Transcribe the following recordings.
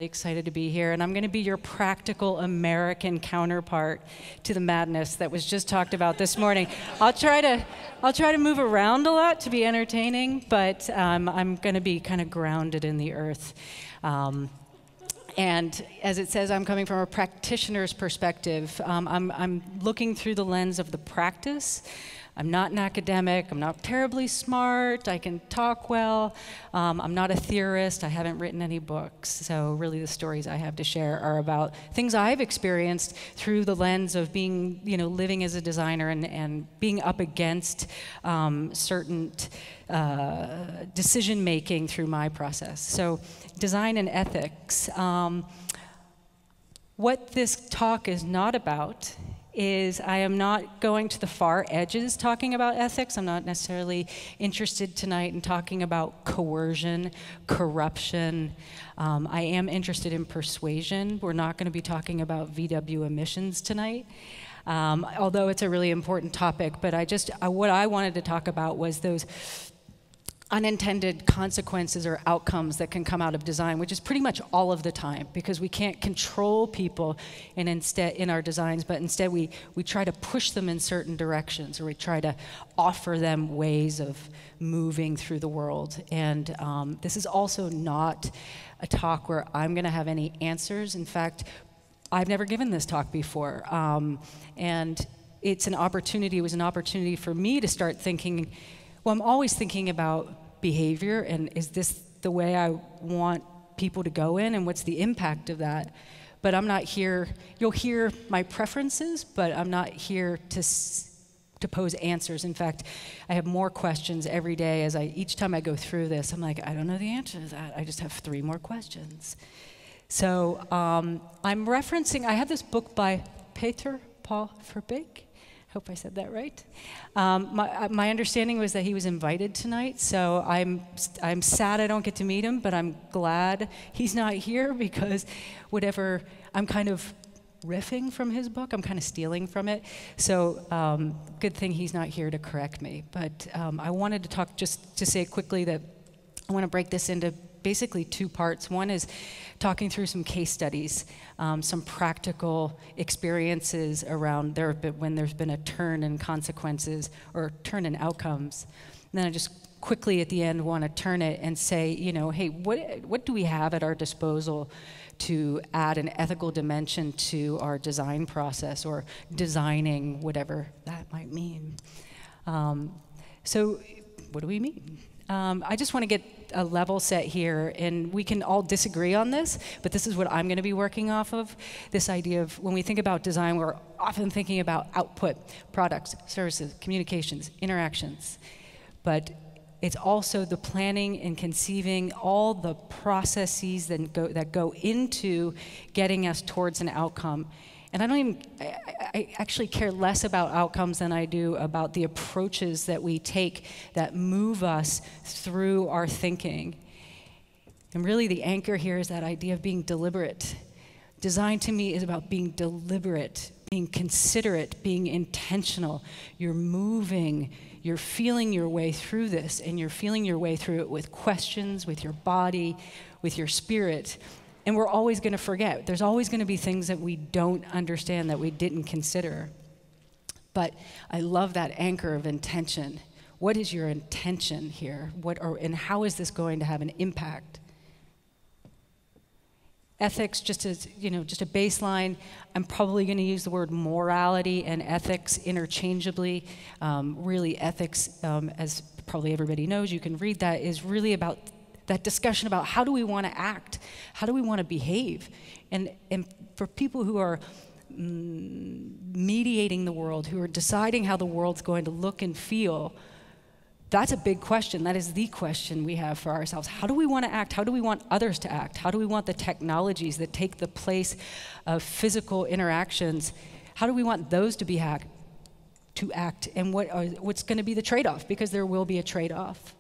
Excited to be here, and I'm going to be your practical American counterpart to the madness that was just talked about this morning. I'll try to move around a lot to be entertaining, but I'm going to be kind of grounded in the earth. And as it says, I'm coming from a practitioner's perspective. I'm looking through the lens of the practice. I'm not an academic, I'm not terribly smart, I can talk well, I'm not a theorist, I haven't written any books, so really the stories I have to share are about things I've experienced through the lens of being, living as a designer and being up against certain decision making through my process. So design and ethics. What this talk is not about is I am not going to the far edges talking about ethics. I'm not necessarily interested tonight in talking about coercion, corruption. I am interested in persuasion. We're not going to be talking about VW emissions tonight, although it's a really important topic. But what I wanted to talk about was those unintended consequences or outcomes that can come out of design, which is pretty much all of the time, because we can't control people in our designs, but instead we try to push them in certain directions, or we try to offer them ways of moving through the world. And this is also not a talk where I'm going to have any answers. In fact, I've never given this talk before, and it was an opportunity for me to start thinking. Well, I'm always thinking about behavior, and is this the way I want people to go in, and what's the impact of that? But I'm not here, you'll hear my preferences, but I'm not here to pose answers. In fact, I have more questions every day each time I go through this, I'm like, I don't know the answer to that. I just have 3 more questions. So I'm referencing, I have this book by Peter Paul Verbeek. Hope I said that right. My understanding was that he was invited tonight, so I'm sad I don't get to meet him, but I'm glad he's not here, because I'm kind of riffing from his book, I'm kind of stealing from it. So good thing he's not here to correct me. But I wanted to talk, just to say quickly that I want to break this into basically 2 parts. One is talking through some case studies, some practical experiences around when there's been a turn in consequences or turn in outcomes. And then I just quickly at the end want to turn it and say, hey, what do we have at our disposal to add an ethical dimension to our design process, or designing, whatever that might mean. So what do we mean? I just want to get a level set here, and we can all disagree on this, but this is what I'm going to be working off of. This idea of, when we think about design, we're often thinking about output, products, services, communications, interactions. But it's also the planning and conceiving, all the processes that go into getting us towards an outcome. And I actually care less about outcomes than I do about the approaches that we take that move us through our thinking. And really the anchor here is that idea of being deliberate. Design to me is about being deliberate, being considerate, being intentional. You're moving, you're feeling your way through this, and you're feeling your way through it with questions, with your body, with your spirit. And we're always going to forget. There's always going to be things that we don't understand, that we didn't consider. But I love that anchor of intention. What is your intention here? And how is this going to have an impact? Ethics, just a baseline. I'm probably going to use the word morality and ethics interchangeably. Really, ethics, as probably everybody knows, you can read that, is really about that discussion about how do we want to act, how do we want to behave, and for people who are mediating the world, who are deciding how the world's going to look and feel, that's a big question. That is the question we have for ourselves. How do we want to act? How do we want others to act? How do we want the technologies that take the place of physical interactions, how do we want those to act? And what's going to be the trade-off? Because there will be a trade-off.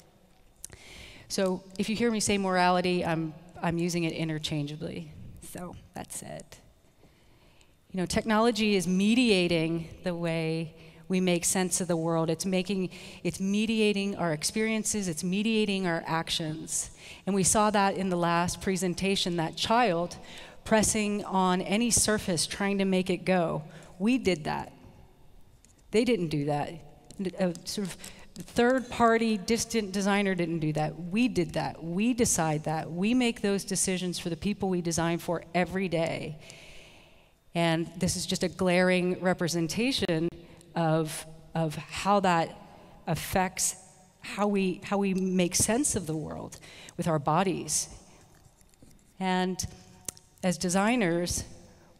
So if you hear me say morality, I'm using it interchangeably. So that's it. Technology is mediating the way we make sense of the world. It's mediating our experiences, it's mediating our actions. And we saw that in the last presentation, that child pressing on any surface, trying to make it go. We did that. They didn't do that. A sort of third-party, distant designer didn't do that. We did that. We decide that. We make those decisions for the people we design for every day. And this is just a glaring representation of how that affects how we make sense of the world with our bodies. And as designers,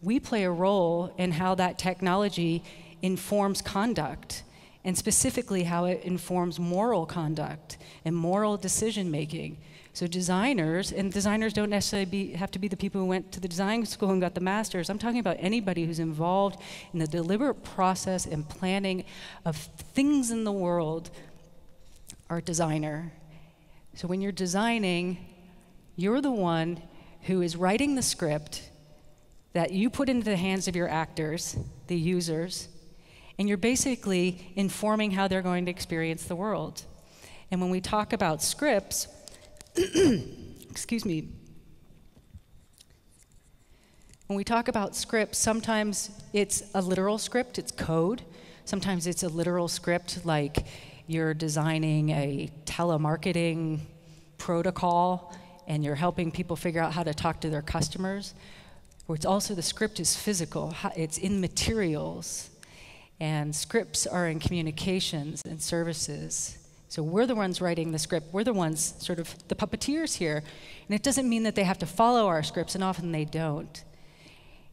we play a role in how that technology informs conduct, and specifically how it informs moral conduct and moral decision making. So designers don't necessarily have to be the people who went to the design school and got the master's. I'm talking about anybody who's involved in the deliberate process and planning of things in the world are a designer. So when you're designing, you're the one who is writing the script that you put into the hands of your actors, the users, and you're basically informing how they're going to experience the world. And when we talk about scripts, excuse me. When we talk about scripts, sometimes it's a literal script, it's code. Sometimes it's a literal script, like you're designing a telemarketing protocol and you're helping people figure out how to talk to their customers. Or it's also, the script is physical, it's in materials. And scripts are in communications and services. So we're the ones writing the script. We're the ones, sort of the puppeteers here. And it doesn't mean that they have to follow our scripts, and often they don't.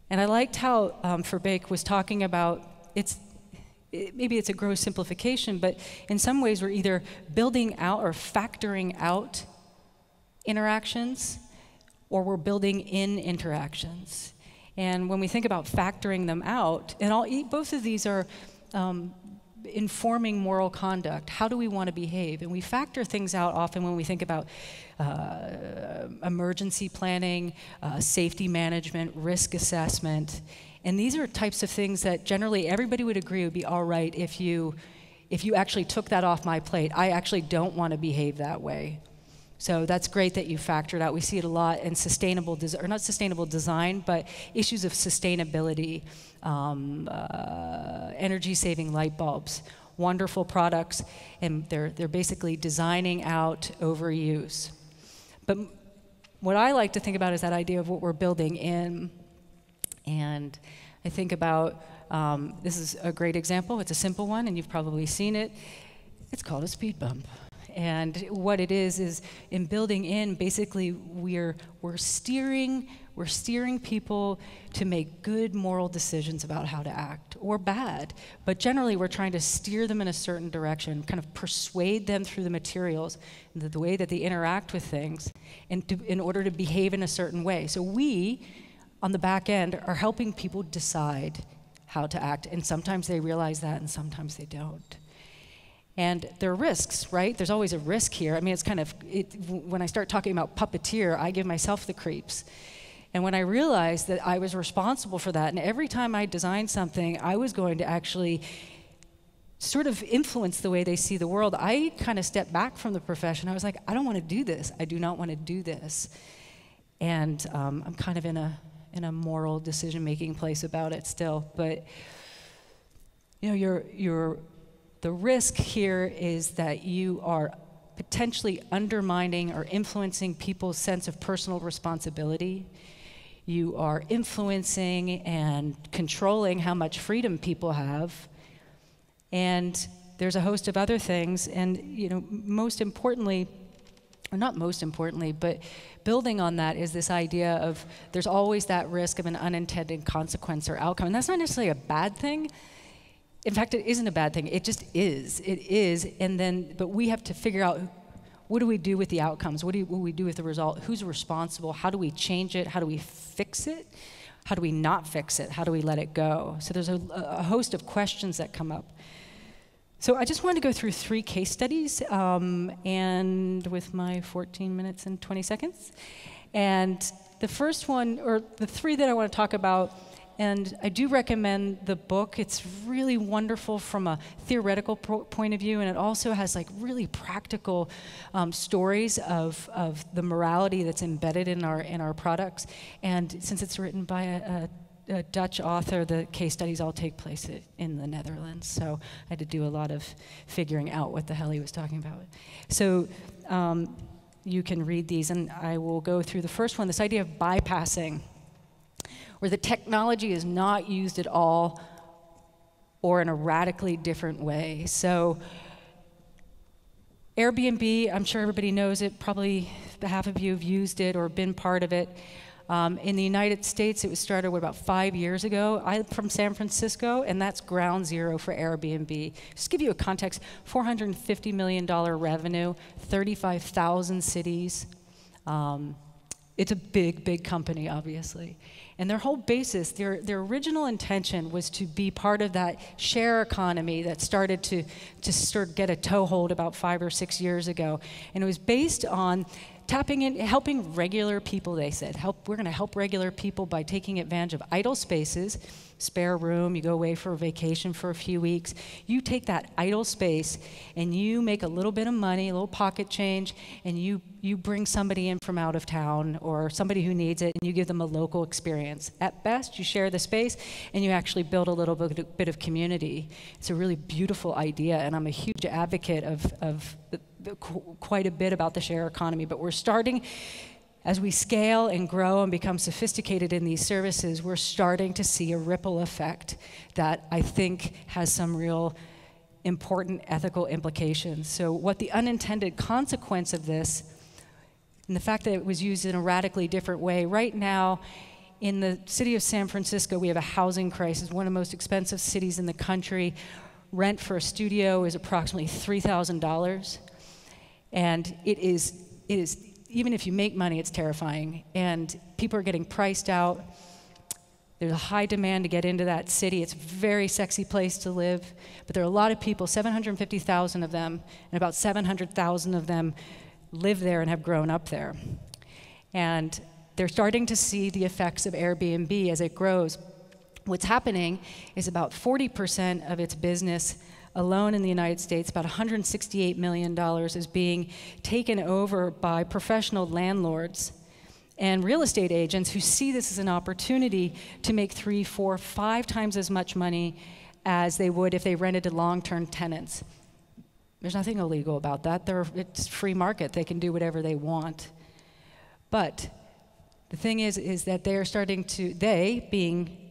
And I liked how Verbeek was talking about, maybe it's a gross simplification, but in some ways we're either building out or factoring out interactions, or we're building in interactions. And when we think about factoring them out, and both of these are informing moral conduct. How do we want to behave? And we factor things out often when we think about emergency planning, safety management, risk assessment. And these are types of things that generally everybody would agree would be all right if you actually took that off my plate. I actually don't want to behave that way. So that's great that you factored out. We see it a lot in sustainable, or not sustainable design, but issues of sustainability, energy-saving light bulbs, wonderful products, and they're basically designing out overuse. But what I like to think about is that idea of what we're building in, and I think about, this is a great example. It's a simple one, and you've probably seen it. It's called a speed bump. And what it is in building in, basically we're steering people to make good moral decisions about how to act, or bad. But generally we're trying to steer them in a certain direction, kind of persuade them through the materials, the way that they interact with things, and in order to behave in a certain way. So we, on the back end, are helping people decide how to act. And sometimes they realize that, and sometimes they don't. And there are risks, right? There's always a risk here. I mean, it's kind of, when I start talking about puppeteer, I give myself the creeps. And when I realized that I was responsible for that, and every time I designed something, I was going to actually sort of influence the way they see the world, I kind of stepped back from the profession. I was like, I don't want to do this. I do not want to do this. And I'm kind of in a moral decision-making place about it still. But, you know, the risk here is that you are potentially undermining or influencing people's sense of personal responsibility. You are influencing and controlling how much freedom people have. And there's a host of other things. And, you know, most importantly, or not most importantly, but building on that is this idea of there's always that risk of an unintended consequence or outcome. And that's not necessarily a bad thing. In fact, it isn't a bad thing. It just is. It is. And then, but we have to figure out, what do we do with the outcomes? What do we do with the result? Who's responsible? How do we change it? How do we fix it? How do we not fix it? How do we let it go? So there's a host of questions that come up. So I just wanted to go through 3 case studies, and with my 14 minutes and 20 seconds. And the first one, or the 3 that I want to talk about, And I do recommend the book. It's really wonderful from a theoretical point of view, and it also has like really practical stories of the morality that's embedded in our products. And since it's written by a Dutch author, the case studies all take place in the Netherlands. So I had to do a lot of figuring out what the hell he was talking about. So you can read these, and I will go through the first one, this idea of bypassing, where the technology is not used at all or in a radically different way. So Airbnb, I'm sure everybody knows it, probably half of you have used it or been part of it. In the United States, it was started, about 5 years ago. I'm from San Francisco, and that's ground zero for Airbnb. Just to give you a context, $450 million revenue, 35,000 cities. It's a big, big company, obviously. And their whole basis, their original intention was to be part of that share economy that started to sort of get a toehold about 5 or 6 years ago. And it was based on tapping in, helping regular people, they said. We're going to help regular people by taking advantage of idle spaces, spare room, you go away for a vacation for a few weeks. You take that idle space and you make a little bit of money, a little pocket change, and you bring somebody in from out of town or somebody who needs it, and you give them a local experience. At best, you share the space and you actually build a little bit of community. It's a really beautiful idea, and I'm a huge advocate of quite a bit about the share economy, but we're starting, as we scale and grow and become sophisticated in these services, we're starting to see a ripple effect that I think has some real important ethical implications. So what the unintended consequence of this, and the fact that it was used in a radically different way, right now in the city of San Francisco, we have a housing crisis, one of the most expensive cities in the country. Rent for a studio is approximately $3,000. And it is, even if you make money, it's terrifying. And people are getting priced out. There's a high demand to get into that city. It's a very sexy place to live. But there are a lot of people, 750,000 of them, and about 700,000 of them live there and have grown up there. And they're starting to see the effects of Airbnb as it grows. What's happening is about 40% of its business alone in the United States, about $168 million, is being taken over by professional landlords and real estate agents who see this as an opportunity to make 3, 4, 5 times as much money as they would if they rented to long-term tenants. There's nothing illegal about that. It's free market. They can do whatever they want. But the thing is that they're starting to,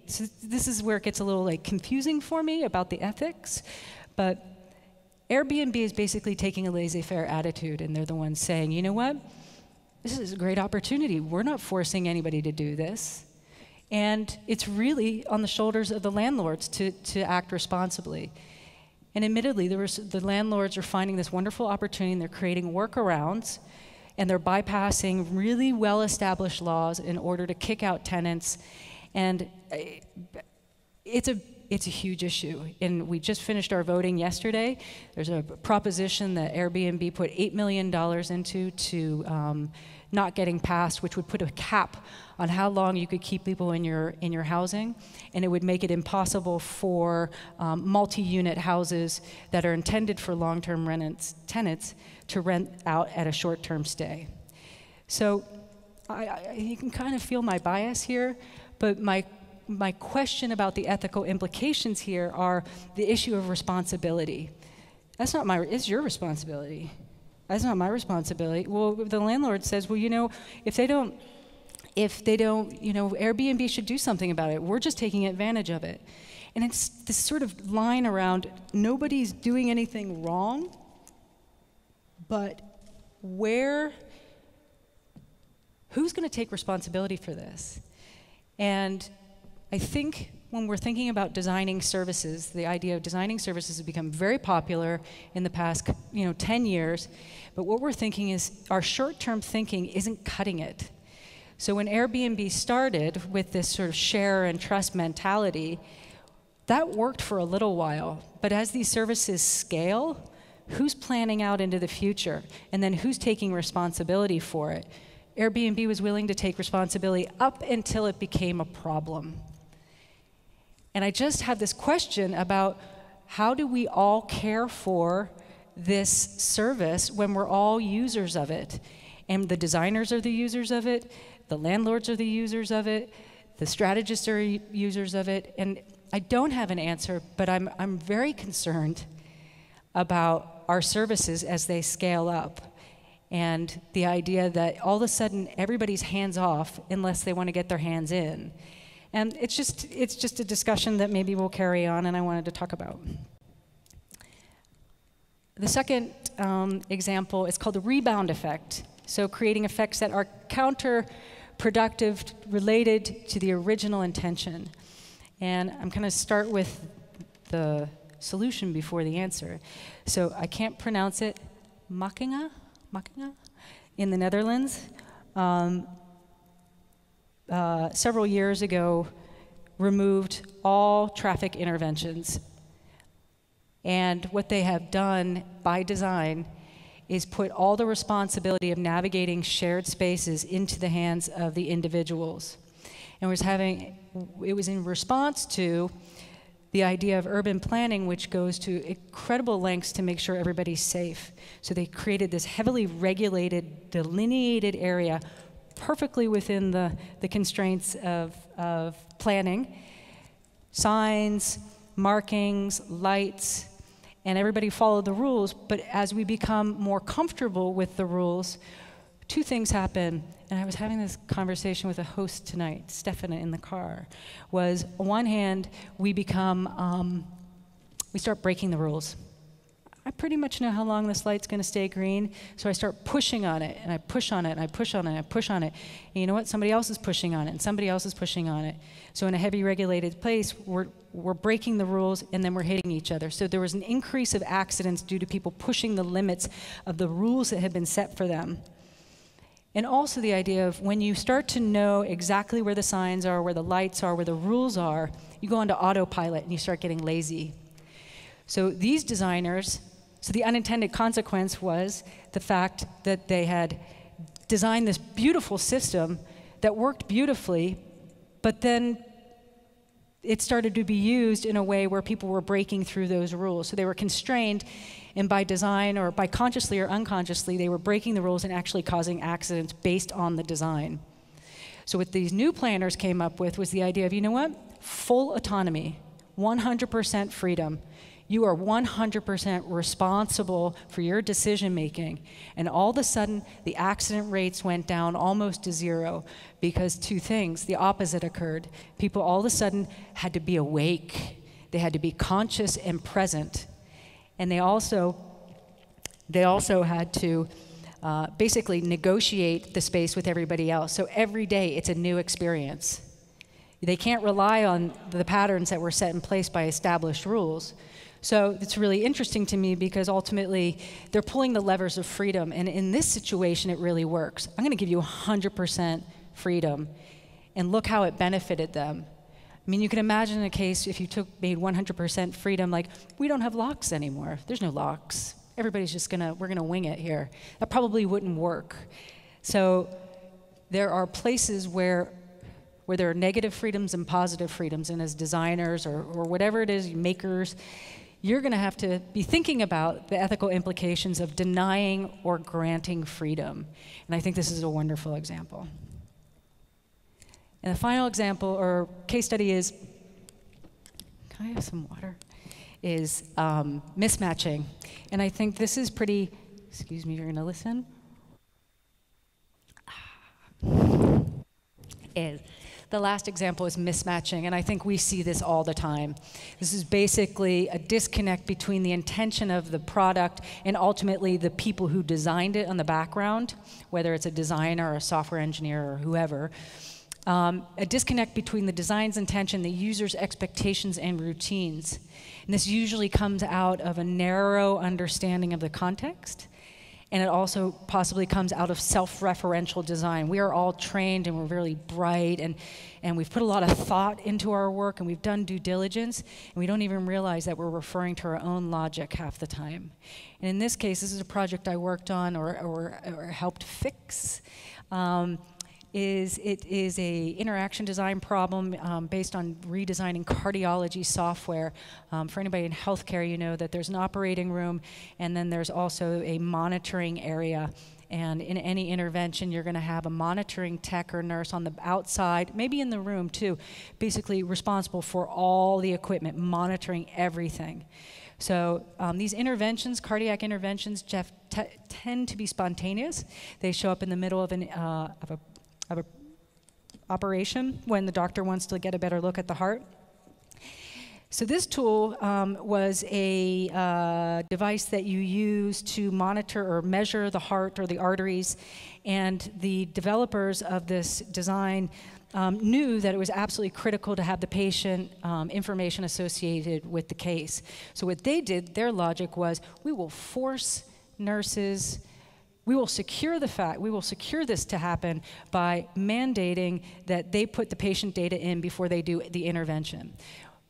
so this is where it gets a little like confusing for me about the ethics. But Airbnb is basically taking a laissez-faire attitude, and they're the ones saying, you know what? This is a great opportunity. We're not forcing anybody to do this. And it's really on the shoulders of the landlords to act responsibly. And admittedly, the landlords are finding this wonderful opportunity, and they're creating workarounds, and they're bypassing really well-established laws in order to kick out tenants. And it's a huge issue. And we just finished our voting yesterday. There's a proposition that Airbnb put $8 million into to not getting passed, which would put a cap on how long you could keep people in your housing, and it would make it impossible for multi-unit houses that are intended for long-term tenants to rent out at a short-term stay. So you can kind of feel my bias here, but my question about the ethical implications here are the issue of responsibility. It's your responsibility. That's not my responsibility. Well, the landlord says, well, if they don't, Airbnb should do something about it. We're just taking advantage of it. And it's this sort of line around nobody's doing anything wrong, but who's going to take responsibility for this? And I think when we're thinking about designing services, the idea of designing services has become very popular in the past 10 years. But what we're thinking is our short-term thinking isn't cutting it. So when Airbnb started with this sort of share and trust mentality, that worked for a little while. But as these services scale, who's planning out into the future? And then who's taking responsibility for it? Airbnb was willing to take responsibility up until it became a problem. And I just have this question about how do we all care for this service when we're all users of it? And the designers are the users of it, the landlords are the users of it, the strategists are users of it, and I don't have an answer, but I'm very concerned about our services as they scale up, and the idea that all of a sudden everybody's hands off unless they want to get their hands in. And it's just a discussion that maybe we'll carry on, and I wanted to talk about. The second example is called the Rebound Effect. So creating effects that are counterproductive related to the original intention. And I'm going to start with the solution before the answer. So I can't pronounce it. Machinga in the Netherlands. Several years ago, removed all traffic interventions. And what they have done by design is put all the responsibility of navigating shared spaces into the hands of the individuals. And it was in response to the idea of urban planning, which goes to incredible lengths to make sure everybody's safe. So they created this heavily regulated, delineated area perfectly within the constraints of planning. Signs, markings, lights, and everybody followed the rules, but as we become more comfortable with the rules, two things happen. And I was having this conversation with a host tonight, Stefan, in the car, was on one hand, we start breaking the rules. I pretty much know how long this light's gonna stay green, so I start pushing on it, and I push on it, and I push on it, and I push on it. And you know what? Somebody else is pushing on it, and somebody else is pushing on it. So in a heavy regulated place, we're breaking the rules, and then we're hitting each other. So there was an increase of accidents due to people pushing the limits of the rules that had been set for them. And also the idea of when you start to know exactly where the signs are, where the lights are, where the rules are, you go onto autopilot and you start getting lazy. So these designers, so the unintended consequence was the fact that they had designed this beautiful system that worked beautifully, but then it started to be used in a way where people were breaking through those rules. So they were constrained, and by design or by consciously or unconsciously, they were breaking the rules and actually causing accidents based on the design. So what these new planners came up with was the idea of, you know what? Full autonomy, 100% freedom. You are 100% responsible for your decision making. And all of a sudden, the accident rates went down almost to zero because two things, the opposite occurred. People all of a sudden had to be awake. They had to be conscious and present. And they also had to basically negotiate the space with everybody else. So every day, it's a new experience. They can't rely on the patterns that were set in place by established rules. So it's really interesting to me because ultimately they're pulling the levers of freedom, and in this situation it really works. I'm going to give you 100% freedom, and look how it benefited them. I mean, you can imagine a case if you made 100% freedom, like we don't have locks anymore. There's no locks. Everybody's just we're gonna wing it here. That probably wouldn't work. So there are places where there are negative freedoms and positive freedoms, and as designers or whatever it is, makers, you're going to have to be thinking about the ethical implications of denying or granting freedom. And I think this is a wonderful example. And the final example or case study is, can I have some water? Is mismatching. And I think this is pretty, excuse me, you're going to listen? The last example is mismatching, and I think we see this all the time. This is basically a disconnect between the intention of the product and ultimately the people who designed it on the background, whether it's a designer or a software engineer or whoever. A disconnect between the design's intention, the user's expectations and routines. And this usually comes out of a narrow understanding of the context. And it also possibly comes out of self-referential design. We are all trained and we're really bright and we've put a lot of thought into our work and we've done due diligence and we don't even realize that we're referring to our own logic half the time. And in this case, this is a project I worked on or helped fix. it is a interaction design problem based on redesigning cardiology software. For anybody in healthcare, you know that there's an operating room, and then there's also a monitoring area. And in any intervention, you're going to have a monitoring tech or nurse on the outside, maybe in the room too, basically responsible for all the equipment, monitoring everything. So these interventions, cardiac interventions, Jeff, tend to be spontaneous. They show up in the middle of an operation when the doctor wants to get a better look at the heart. So this tool was a device that you use to monitor or measure the heart or the arteries, and the developers of this design knew that it was absolutely critical to have the patient information associated with the case. So what they did, their logic was, we will force nurses, we will secure this to happen by mandating that they put the patient data in before they do the intervention.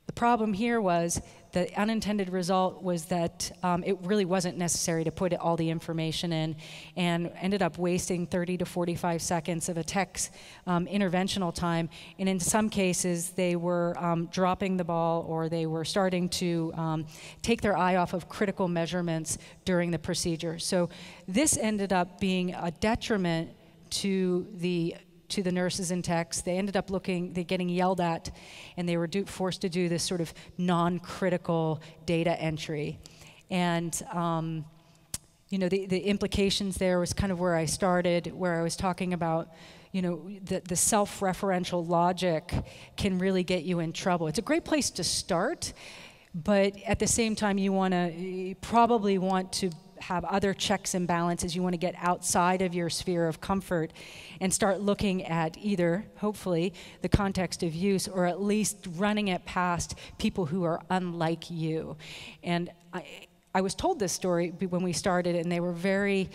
The problem here was the unintended result was that it really wasn't necessary to put all the information in, and ended up wasting 30 to 45 seconds of a tech's interventional time. And in some cases, they were dropping the ball, or they were starting to take their eye off of critical measurements during the procedure. So this ended up being a detriment to the nurses and techs. They ended up getting yelled at, and they were forced to do this sort of non-critical data entry. And the implications there was kind of where I started, where I was talking about, the self-referential logic can really get you in trouble. It's a great place to start, but at the same time, you probably want to have other checks and balances. You want to get outside of your sphere of comfort and start looking at either, hopefully, the context of use, or at least running it past people who are unlike you. And I was told this story when we started, and they were very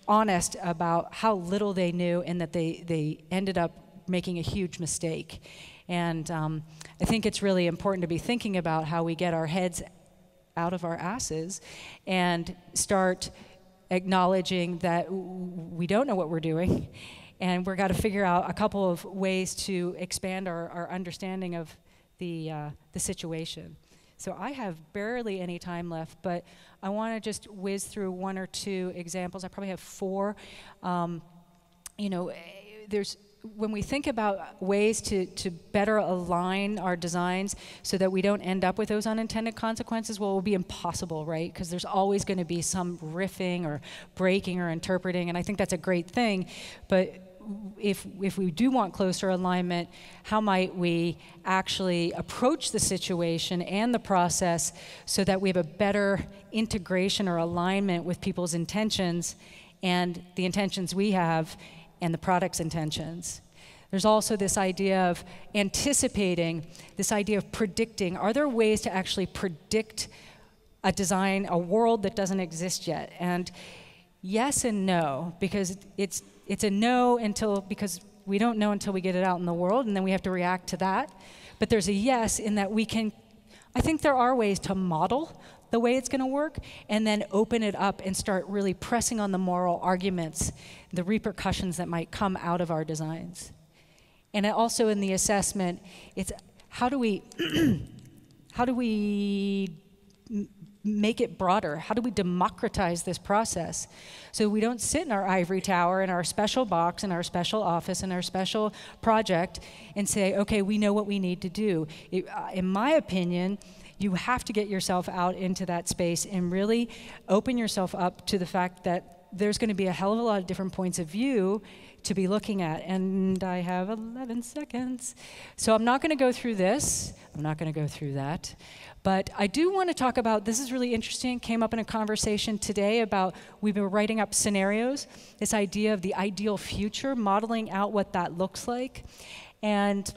honest about how little they knew, and that they ended up making a huge mistake. And I think it's really important to be thinking about how we get our heads out of our asses and start acknowledging that we don't know what we're doing, and we've got to figure out a couple of ways to expand our understanding of the situation. So I have barely any time left, but I want to just whiz through one or two examples. I probably have four. When we think about ways to better align our designs so that we don't end up with those unintended consequences, well, it will be impossible, right? Because there's always going to be some riffing or breaking or interpreting, and I think that's a great thing. But if we do want closer alignment, how might we actually approach the situation and the process so that we have a better integration or alignment with people's intentions and the intentions we have and the product's intentions? There's also this idea of anticipating, this idea of predicting. Are there ways to actually predict a design, a world that doesn't exist yet? And yes and no, because it's a no because we don't know until we get it out in the world, and then we have to react to that. But there's a yes in that I think there are ways to model the way it's going to work, and then open it up and start really pressing on the moral arguments, the repercussions that might come out of our designs. And also in the assessment, it's how do we make it broader? How do we democratize this process so we don't sit in our ivory tower, in our special box, in our special office, in our special project, and say, okay, we know what we need to do. In my opinion, you have to get yourself out into that space and really open yourself up to the fact that there's going to be a hell of a lot of different points of view to be looking at. And I have 11 seconds. So I'm not going to go through this. I'm not going to go through that. But I do want to talk about, this is really interesting, came up in a conversation today about, we've been writing up scenarios, this idea of the ideal future, modeling out what that looks like. And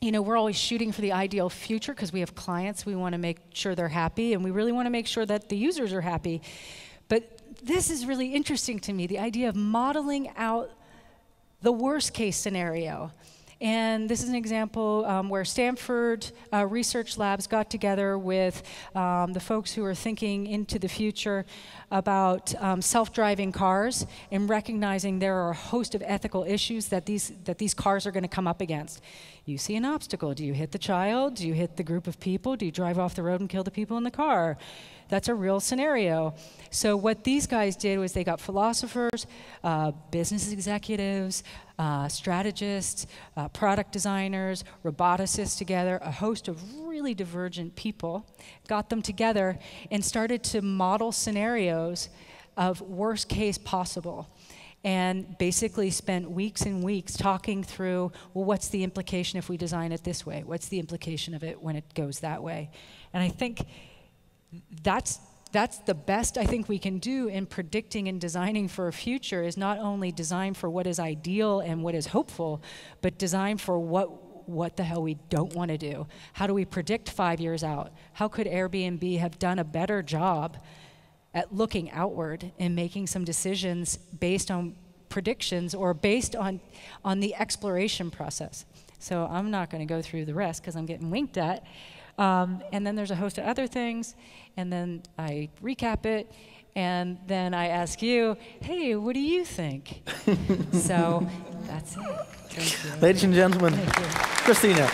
we're always shooting for the ideal future because we have clients. We want to make sure they're happy, and we really want to make sure that the users are happy. But this is really interesting to me, the idea of modeling out the worst case scenario. And this is an example where Stanford research labs got together with the folks who are thinking into the future about self-driving cars and recognizing there are a host of ethical issues that these cars are going to come up against. You see an obstacle. Do you hit the child? Do you hit the group of people? Do you drive off the road and kill the people in the car? That's a real scenario. So what these guys did was they got philosophers, business executives, strategists, product designers, roboticists together, a host of really divergent people, got them together and started to model scenarios of worst case possible. And basically spent weeks and weeks talking through, well, what's the implication if we design it this way? What's the implication of it when it goes that way? And I think that's the best I think we can do in predicting and designing for a future, is not only design for what is ideal and what is hopeful, but design for what the hell we don't want to do. How do we predict 5 years out? How could Airbnb have done a better job at looking outward and making some decisions based on predictions or based on the exploration process? So I'm not going to go through the rest because I'm getting winked at. And then there's a host of other things, and then I recap it, and then I ask you, hey, what do you think? So that's it. Thank you. Ladies and gentlemen, Christina.